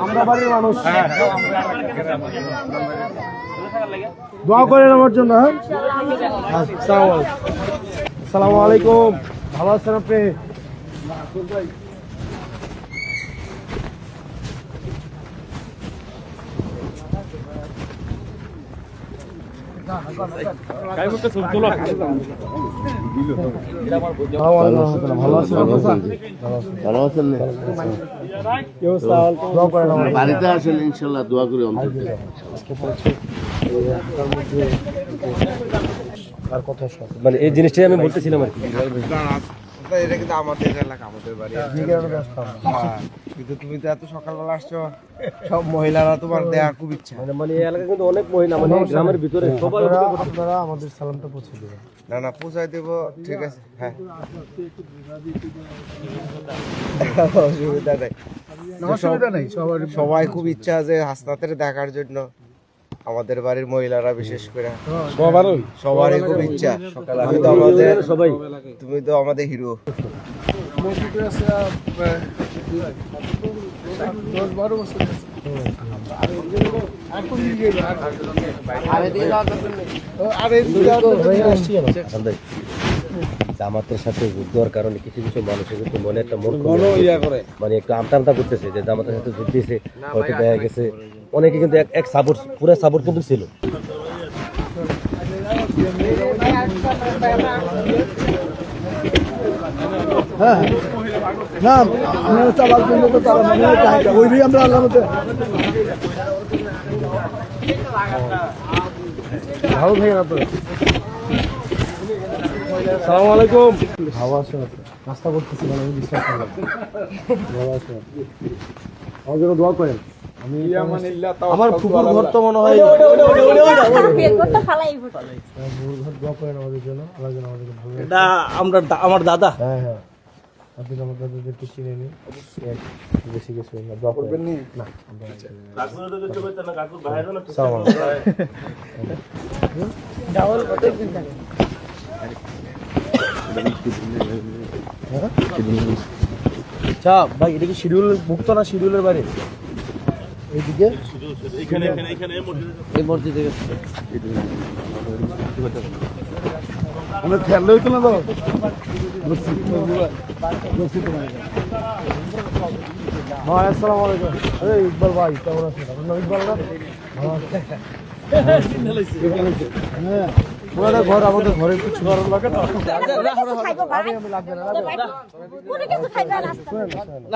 আমরা বাড়ির মানুষ, দোয়া করেন আমার জন্য। হ্যাঁ, আসসালামু আলাইকুম। ভালো আছেন আপনি? বাড়িতে আসেন ইনশাল্লাহ, দোয়া করি অন্তত। মানে এই জিনিসটাই আমি বলতেছিলাম আর কি। এটা কিন্তু আমাদের এলাকা, আমাদের বাড়ি। কিন্তু তুমি তো এত সকালবেলা আসছো, সব মহিলারা তোমার দেওয়ার খুব ইচ্ছা। মানে এই এলাকা কিন্তু অনেক মহিলা, মানে গ্রামের ভিতরে সবাই আপনারা আমাদের সালামটা পৌঁছে দেবেন। না পৌঁছায় দেবো, ঠিক আছে। হ্যাঁ, অসুবিধা নেই। সবাই খুব ইচ্ছা আছে হাসনাতের দেখার জন্য, আমাদের বাড়ির মহিলারা বিশেষ করে সবারই খুব ইচ্ছা। তুমি তো আমাদের সবাই, তুমি তো আমাদের হিরো। জামাতের সাথে যুদ্ধ হওয়ার কারণে কিছু কিছু মানুষের কিন্তু মনে একটা মানে একটু আমতা করতেছে যে জামাতের সাথে যুদ্ধ দিয়েছে, হয়তো দেখা গেছে অনেকে কিন্তু এক সাপোর্ট, পুরো সাপোর্ট কিন্তু ছিল। হ্যাঁ, না আমরা চালার জন্য তো তারা মানে ওই আমরা আল্লাহ মতে ভালো থাকেন আপনার। সালাম আলাইকুম। ভালো আছেন? নাস্তা করতেছি, মানে আমি বিশ্বাস করলাম। ভালো আছেন? আমার জন্য দোয়া করেন। আমি আমার পুকুর ঘর তো মনে হয় দোয়া করেন আমাদের জন্য, আল্লাহ যেন আমাদেরকে ভালো। এটা আমার দাদা। হ্যাঁ হ্যাঁ, আপনি আমার দাদাদেরকে চিনে নিন, বেশি কিছু দোয়া করবেন না। আচ্ছা ভাই, এটা কি শিডিউল মুক্ত না শিডিউলের বাইরে? এইদিকে এই মসজিদে আমরা খেয়াল হইতো না তো। ভাই আসসালামু আলাইকুম। আরে ইকবাল ভাই, কেমন আছেন? আপনার নাম ইকবাল না? ভালো আছেন? হ্যাঁ, ওনাদের ঘর আমাদের ঘরে কিছু করার লাগে না।